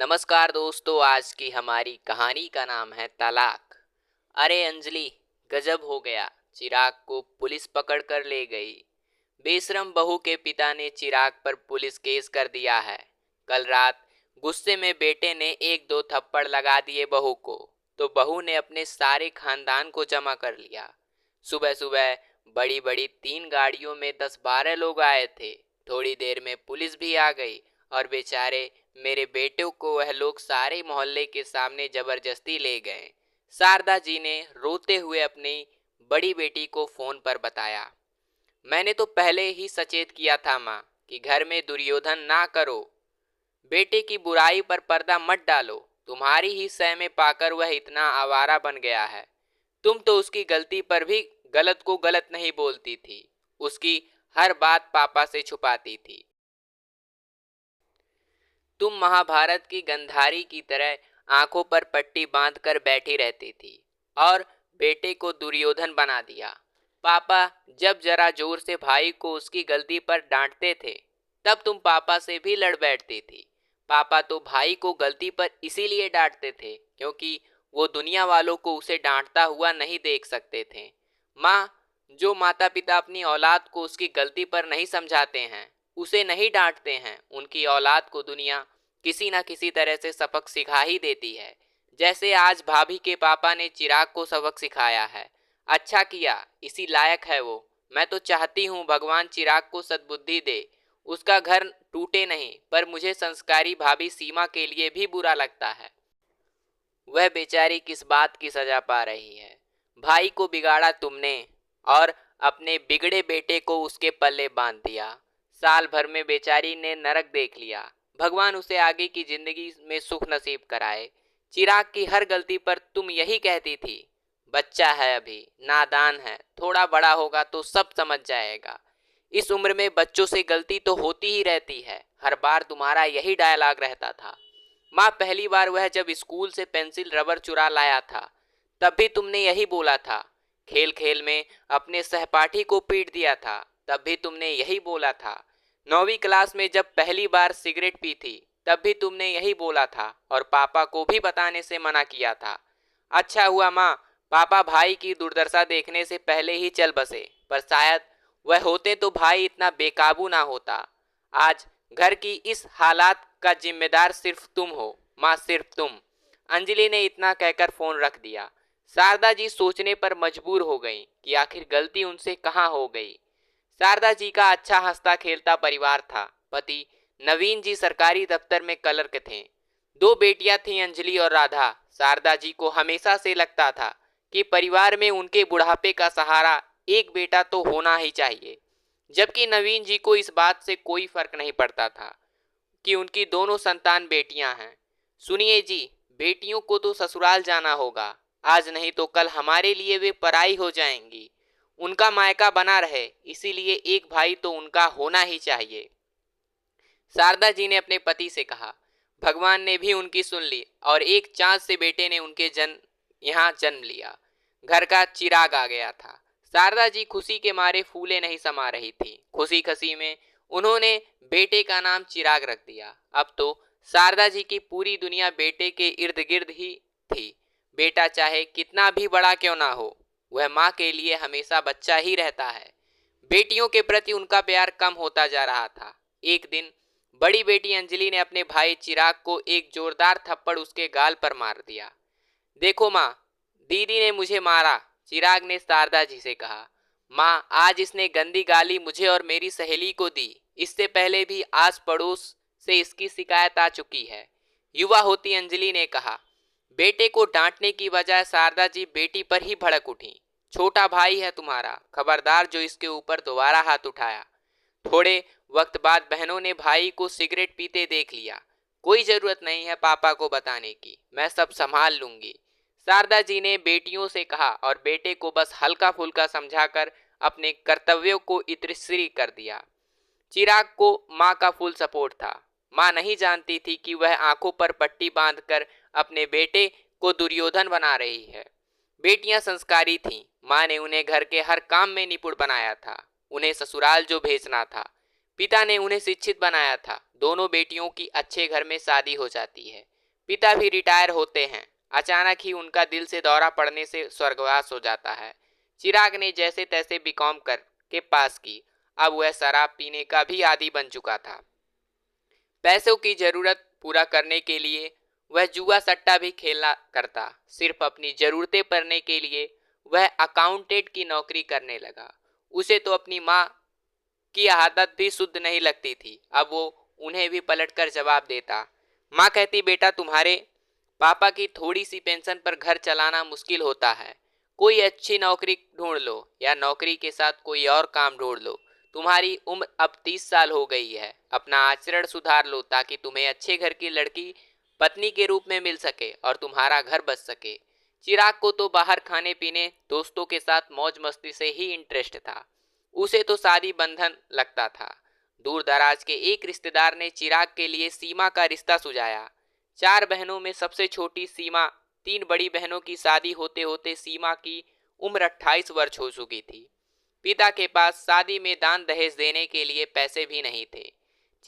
नमस्कार दोस्तों, आज की हमारी कहानी का नाम है तलाक। अरे अंजलि, गजब हो गया। चिराग को पुलिस पकड़ कर ले गई। बेशरम बहू के पिता ने चिराग पर पुलिस केस कर दिया है। कल रात गुस्से में बेटे ने एक दो थप्पड़ लगा दिए बहू को, तो बहू ने अपने सारे खानदान को जमा कर लिया। सुबह सुबह बड़ी बड़ी 3 गाड़ियों में 10-12 लोग आए थे। थोड़ी देर में पुलिस भी आ गई और बेचारे मेरे बेटे को वह लोग सारे मोहल्ले के सामने जबरदस्ती ले गए। शारदा जी ने रोते हुए अपनी बड़ी बेटी को फोन पर बताया। मैंने तो पहले ही सचेत किया था माँ कि घर में दुर्योधन ना करो। बेटे की बुराई पर पर्दा मत डालो। तुम्हारी ही सह में पाकर वह इतना आवारा बन गया है। तुम तो उसकी गलती पर भी गलत को गलत नहीं बोलती थी। उसकी हर बात पापा से छुपाती थी। तुम महाभारत की गंधारी की तरह आंखों पर पट्टी बांधकर बैठी रहती थी और बेटे को दुर्योधन बना दिया। पापा जब जरा जोर से भाई को उसकी गलती पर डांटते थे, तब तुम पापा से भी लड़ बैठती थी। पापा तो भाई को गलती पर इसीलिए डांटते थे क्योंकि वो दुनिया वालों को उसे डांटता हुआ नहीं देख सकते थे। माँ, जो माता पिता अपनी औलाद को उसकी गलती पर नहीं समझाते हैं, उसे नहीं डांटते हैं, उनकी औलाद को दुनिया किसी न किसी तरह से सबक सिखा ही देती है। जैसे आज भाभी के पापा ने चिराग को सबक सिखाया है। अच्छा किया, इसी लायक है वो। मैं तो चाहती हूँ भगवान चिराग को सद्बुद्धि दे, उसका घर टूटे नहीं। पर मुझे संस्कारी भाभी सीमा के लिए भी बुरा लगता है। वह बेचारी किस बात की सजा पा रही है? भाई को बिगाड़ा तुमने और अपने बिगड़े बेटे को उसके पल्ले बांध दिया। साल भर में बेचारी ने नरक देख लिया। भगवान उसे आगे की जिंदगी में सुख नसीब कराए। चिराग की हर गलती पर तुम यही कहती थी, बच्चा है अभी, नादान है, थोड़ा बड़ा होगा तो सब समझ जाएगा। इस उम्र में बच्चों से गलती तो होती ही रहती है। हर बार तुम्हारा यही डायलॉग रहता था। माँ, पहली बार वह जब स्कूल से पेंसिल रबर चुरा लाया था, तब भी तुमने यही बोला था। खेल खेल में अपने सहपाठी को पीट दिया था, तब भी तुमने यही बोला था। 9वीं क्लास में जब पहली बार सिगरेट पी थी, तब भी तुमने यही बोला था और पापा को भी बताने से मना किया था। अच्छा हुआ माँ, पापा भाई की दुर्दशा देखने से पहले ही चल बसे, पर शायद वह होते तो भाई इतना बेकाबू ना होता। आज घर की इस हालात का जिम्मेदार सिर्फ तुम हो माँ, सिर्फ तुम। अंजलि ने इतना कहकर फोन रख दिया। शारदा जी सोचने पर मजबूर हो गईं कि आखिर गलती उनसे कहाँ हो गई। शारदा जी का अच्छा हंसता खेलता परिवार था। पति नवीन जी सरकारी दफ्तर में क्लर्क थे। 2 बेटियां थीं, अंजलि और राधा। शारदा जी को हमेशा से लगता था कि परिवार में उनके बुढ़ापे का सहारा एक बेटा तो होना ही चाहिए, जबकि नवीन जी को इस बात से कोई फर्क नहीं पड़ता था कि उनकी दोनों संतान बेटियां हैं। सुनिए जी, बेटियों को तो ससुराल जाना होगा, आज नहीं तो कल हमारे लिए वे पराई हो जाएंगी। उनका मायका बना रहे, इसीलिए एक भाई तो उनका होना ही चाहिए। शारदा जी ने अपने पति से कहा। भगवान ने भी उनकी सुन ली और एक चांद से बेटे ने उनके यहाँ जन्म लिया। घर का चिराग आ गया था। शारदा जी खुशी के मारे फूले नहीं समा रही थी। खुशी खसी में उन्होंने बेटे का नाम चिराग रख दिया। अब तो शारदा जी की पूरी दुनिया बेटे के इर्द गिर्द ही थी। बेटा चाहे कितना भी बड़ा क्यों ना हो, वह माँ के लिए हमेशा बच्चा ही रहता है। बेटियों के प्रति उनका प्यार कम होता जा रहा था। एक दिन बड़ी बेटी अंजलि ने अपने भाई चिराग को एक जोरदार थप्पड़ उसके गाल पर मार दिया। देखो माँ, दीदी ने मुझे मारा, चिराग ने शारदा जी से कहा। माँ, आज इसने गंदी गाली मुझे और मेरी सहेली को दी। इससे पहले भी आस पड़ोस से इसकी शिकायत आ चुकी है, युवा होती अंजलि ने कहा। बेटे को डांटने की बजाय शारदा जी बेटी पर ही भड़क उठी। छोटा भाई है तुम्हारा, खबरदार जो इसके ऊपर दोबारा हाथ उठाया। थोड़े वक्त बाद बहनों ने भाई को सिगरेट पीते देख लिया। कोई जरूरत नहीं है पापा को बताने की, मैं सब संभाल लूंगी, शारदा जी ने बेटियों से कहा और बेटे को बस हल्का फुल्का समझाकर अपने कर्तव्यों को इतिश्री कर दिया। चिराग को माँ का फुल सपोर्ट था। माँ नहीं जानती थी कि वह आंखों पर पट्टी बांधकर अपने बेटे को दुर्योधन बना रही है। बेटियां संस्कारी थीं। माँ ने उन्हें घर के हर काम में निपुण बनाया था। उन्हें ससुराल जो भेजना था, पिता ने उन्हें शिक्षित बनाया था। दोनों बेटियों की अच्छे घर में शादी हो जाती है। पिता भी रिटायर होते हैं। अचानक ही उनका दिल से दौरा पड़ने से स्वर्गवास हो जाता है। चिराग ने जैसे तैसे बीकॉम कर के पास की। अब वह शराब पीने का भी आदी बन चुका था। पैसों की जरूरत पूरा करने के लिए वह जुआ सट्टा भी खेला करता। सिर्फ अपनी जरूरतें भरने के लिए वह अकाउंटेंट की नौकरी करने लगा। उसे तो अपनी माँ की आदत भी शुद्ध नहीं लगती थी। अब वो उन्हें भी पलटकर जवाब देता। माँ कहती, बेटा तुम्हारे पापा की थोड़ी सी पेंशन पर घर चलाना मुश्किल होता है। कोई अच्छी नौकरी ढूंढ लो या नौकरी के साथ कोई और काम ढूंढ लो। तुम्हारी उम्र अब 30 साल हो गई है। अपना आचरण सुधार लो ताकि तुम्हें अच्छे घर की लड़की पत्नी के रूप में मिल सके और तुम्हारा घर बच सके। चिराग को तो बाहर खाने पीने, दोस्तों के साथ मौज मस्ती से ही इंटरेस्ट था। उसे तो शादी बंधन लगता था। दूर दराज के एक रिश्तेदार ने चिराग के लिए सीमा का रिश्ता सुझाया। 4 बहनों में सबसे छोटी सीमा। 3 बड़ी बहनों की शादी होते होते सीमा की उम्र 28 वर्ष हो चुकी थी। पिता के पास शादी में दान दहेज देने के लिए पैसे भी नहीं थे।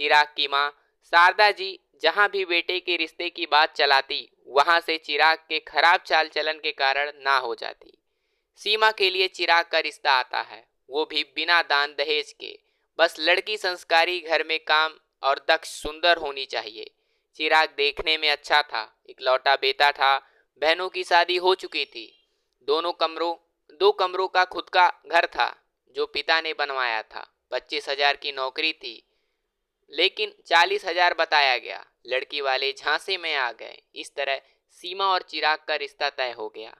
चिराग की माँ शारदा जी जहाँ भी बेटे के रिश्ते की बात चलाती, वहां से चिराग के खराब चाल चलन के कारण ना हो जाती। सीमा के लिए चिराग का रिश्ता आता है, वो भी बिना दान दहेज के। बस लड़की संस्कारी, घर में काम और दक्ष, सुंदर होनी चाहिए। चिराग देखने में अच्छा था, इकलौता बेटा था। बहनों की शादी हो चुकी थी। दोनों कमरों 2 कमरों का खुद का घर था जो पिता ने बनवाया था। 25,000 की नौकरी थी, लेकिन 40,000 बताया गया। लड़की वाले झांसे में आ गए। इस तरह सीमा और चिराग का रिश्ता तय हो गया।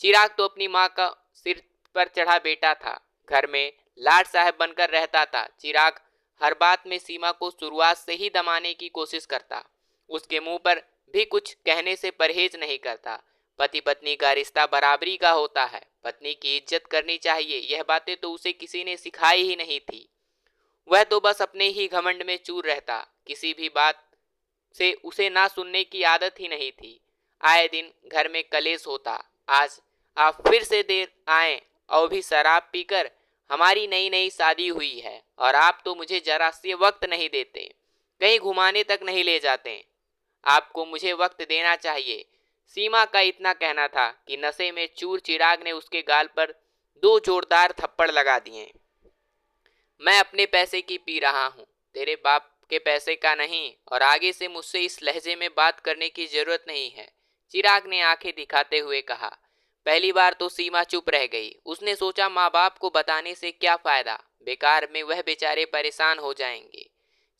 चिराग तो अपनी माँ का सिर पर चढ़ा बेटा था। घर में लाड साहब बनकर रहता था। चिराग हर बात में सीमा को शुरुआत से ही दबाने की कोशिश करता। उसके मुंह पर भी कुछ कहने से परहेज नहीं करता। पति पत्नी का रिश्ता बराबरी का होता है। पत्नी की इज्जत करनी चाहिए, यह बातें तो उसे किसी ने सिखाई ही नहीं थी। वह तो बस अपने ही घमंड में चूर रहता। किसी भी बात से उसे ना सुनने की आदत ही नहीं थी। आए दिन घर में कलेश होता। आज आप फिर से देर आए और भी शराब पीकर। हमारी नई नई शादी हुई है और आप तो मुझे जरा से वक्त नहीं देते, कहीं घुमाने तक नहीं ले जाते। आपको मुझे वक्त देना चाहिए। सीमा का इतना कहना था कि नशे में चूर चिराग ने उसके गाल पर 2 जोरदार थप्पड़ लगा दिए। मैं अपने पैसे की पी रहा हूँ, तेरे बाप के पैसे का नहीं, और आगे से मुझसे इस लहजे में बात करने की जरूरत नहीं है, चिराग ने आंखें दिखाते हुए कहा। पहली बार तो सीमा चुप रह गई। उसने सोचा माँ बाप को बताने से क्या फायदा, बेकार में वह बेचारे परेशान हो जाएंगे।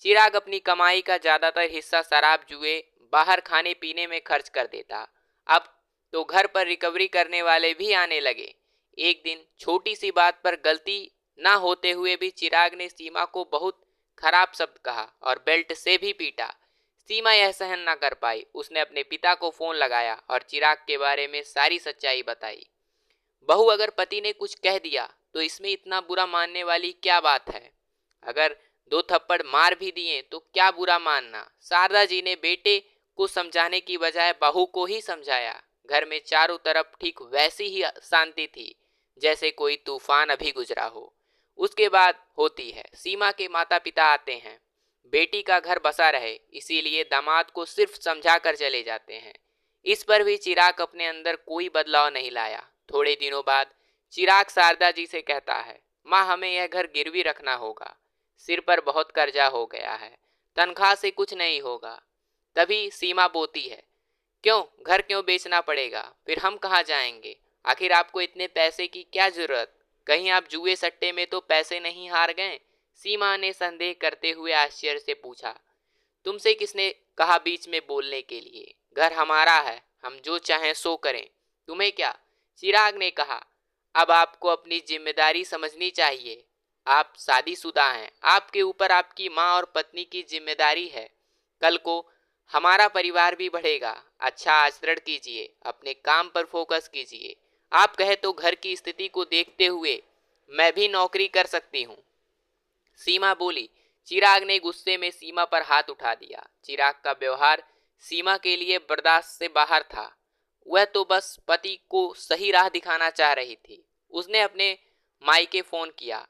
चिराग अपनी कमाई का ज्यादातर हिस्सा शराब, जुए, बाहर खाने पीने में खर्च कर देता। अब तो घर पर रिकवरी करने वाले भी आने लगे। एक दिन छोटी सी बात पर गलती ना होते हुए भी चिराग ने सीमा को बहुत खराब शब्द कहा और बेल्ट से भी पीटा। सीमा यह सहन न कर पाई। उसने अपने पिता को फोन लगाया और चिराग के बारे में सारी सच्चाई बताई। बहू, अगर पति ने कुछ कह दिया तो इसमें इतना बुरा मानने वाली क्या बात है? अगर 2 थप्पड़ मार भी दिए तो क्या बुरा मानना? शारदा जी ने बेटे को समझाने की बजाय बहू को ही समझाया। घर में चारों तरफ ठीक वैसी ही शांति थी जैसे कोई तूफान अभी गुजरा हो। उसके बाद होती है, सीमा के माता पिता आते हैं। बेटी का घर बसा रहे, इसीलिए दामाद को सिर्फ समझा कर चले जाते हैं। इस पर भी चिराग अपने अंदर कोई बदलाव नहीं लाया। थोड़े दिनों बाद चिराग शारदा जी से कहता है, माँ हमें यह घर गिरवी रखना होगा। सिर पर बहुत कर्जा हो गया है, तनख्वाह से कुछ नहीं होगा। तभी सीमा बोती है, क्यों, घर क्यों बेचना पड़ेगा? फिर हम कहाँ जाएंगे? आखिर आपको इतने पैसे की क्या जरूरत? कहीं आप जुए सट्टे में तो पैसे नहीं हार गए? सीमा ने संदेह करते हुए आश्चर्य से पूछा। तुमसे किसने कहा बीच में बोलने के लिए? घर हमारा है, हम जो चाहें सो करें, तुम्हें क्या? चिराग ने कहा, अब आपको अपनी जिम्मेदारी समझनी चाहिए। आप शादीशुदा हैं, आपके ऊपर आपकी माँ और पत्नी की जिम्मेदारी है। कल को हमारा परिवार भी बढ़ेगा। अच्छा आचरण कीजिए, अपने काम पर फोकस कीजिए। आप कहे तो घर की स्थिति को देखते हुए मैं भी नौकरी कर सकती हूँ। सीमा बोली। चिराग ने गुस्से में सीमा पर हाथ उठा दिया। चिराग का व्यवहार सीमा के लिए बर्दाश्त से बाहर था। वह तो बस पति को सही राह दिखाना चाह रही थी। उसने अपने मायके फोन किया।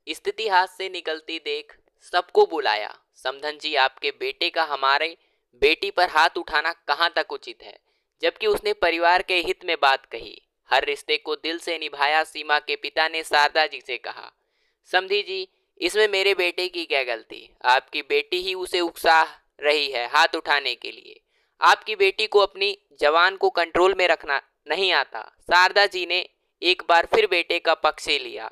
स्थिति हाथ से निकलती देख सबको बुलाया। समधन जी, आपके बेटे का हमारे बेटी पर हाथ उठाना कहाँ तक उचित है, जबकि उसने परिवार के हित में बात कही। हर रिश्ते को दिल से निभाया। सीमा के पिता ने शारदा जी से कहा, समधी जी, इसमें मेरे बेटे की क्या गलती? आपकी बेटी ही उसे उकसा रही है हाथ उठाने के लिए। आपकी बेटी को अपनी जवान को कंट्रोल में रखना नहीं आता। शारदा जी ने एक बार फिर बेटे का पक्ष लिया।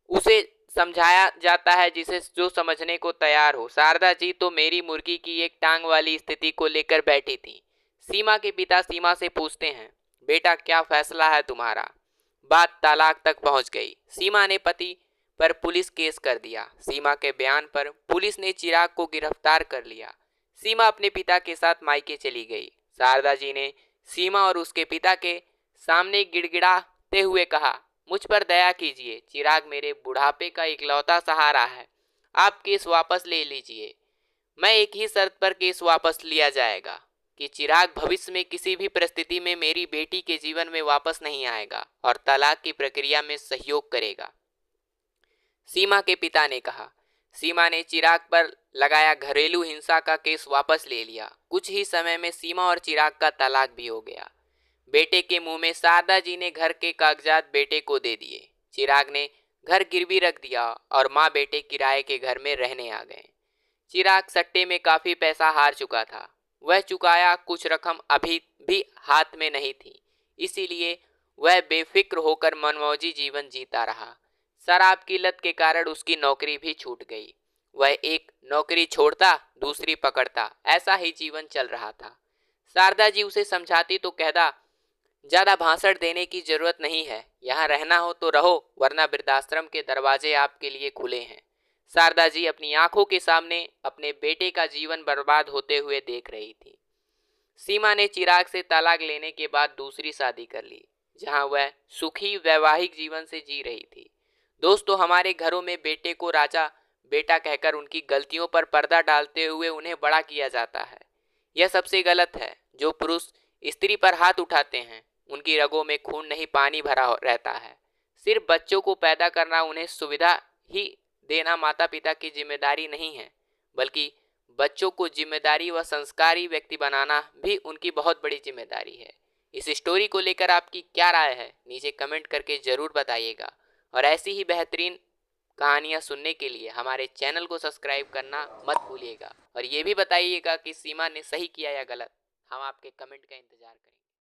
उसे समझाया जाता है जिसे जो समझने को तैयार हो। शारदा जी तो मेरी मुर्गी की एक टांग वाली स्थिति को लेकर बैठी थी। सीमा के पिता सीमा से पूछते हैं, बेटा क्या फैसला है तुम्हारा? बात तलाक तक पहुंच गई। सीमा ने पति पर पुलिस केस कर दिया। सीमा के बयान पर पुलिस ने चिराग को गिरफ्तार कर लिया। सीमा अपने पिता के साथ मायके चली गई। शारदा जी ने सीमा और उसके पिता के सामने गिड़गिड़ाते हुए कहा, मुझ पर दया कीजिए, चिराग मेरे बुढ़ापे का इकलौता सहारा है। आप केस वापस ले लीजिए। मैं एक ही शर्त पर केस वापस लिया जाएगा कि चिराग भविष्य में किसी भी परिस्थिति में मेरी बेटी के जीवन में वापस नहीं आएगा और तलाक की प्रक्रिया में सहयोग करेगा, सीमा के पिता ने कहा। सीमा ने चिराग पर लगाया घरेलू हिंसा का केस वापस ले लिया। कुछ ही समय में सीमा और चिराग का तलाक भी हो गया। बेटे के मुंह में शारदा जी ने घर के कागजात बेटे को दे दिए। चिराग ने घर गिरवी रख दिया और माँ बेटे किराए के घर में रहने आ गए। चिराग सट्टे में काफी पैसा हार चुका था। वह चुकाया, कुछ रकम अभी भी हाथ में नहीं थी, इसीलिए वह बेफिक्र होकर मनमौजी जीवन जीता रहा। शराब की लत के कारण उसकी नौकरी भी छूट गई। वह एक नौकरी छोड़ता, दूसरी पकड़ता, ऐसा ही जीवन चल रहा था। शारदा जी उसे समझाती तो कहता, ज्यादा भाषण देने की जरूरत नहीं है, यहाँ रहना हो तो रहो, वरना वृद्धाश्रम के दरवाजे आपके लिए खुले हैं। शारदा जी अपनी आंखों के सामने अपने बेटे का जीवन बर्बाद होते हुए देख रही थी। सीमा ने चिराग से तलाक लेने के बाद दूसरी शादी कर ली, जहां वह सुखी वैवाहिक जीवन से जी रही थी। दोस्तों, हमारे घरों में बेटे को राजा बेटा कहकर उनकी गलतियों पर पर्दा डालते हुए उन्हें बड़ा किया जाता है। यह सबसे गलत है। जो पुरुष स्त्री पर हाथ उठाते हैं, उनकी रगों में खून नहीं पानी भरा रहता है। सिर्फ बच्चों को पैदा करना, उन्हें सुविधा ही देना माता पिता की जिम्मेदारी नहीं है, बल्कि बच्चों को जिम्मेदारी व संस्कारी व्यक्ति बनाना भी उनकी बहुत बड़ी जिम्मेदारी है। इस स्टोरी को लेकर आपकी क्या राय है, नीचे कमेंट करके जरूर बताइएगा। और ऐसी ही बेहतरीन कहानियाँ सुनने के लिए हमारे चैनल को सब्सक्राइब करना मत भूलिएगा। और ये भी बताइएगा कि सीमा ने सही किया या गलत। हम आपके कमेंट का इंतजार करेंगे।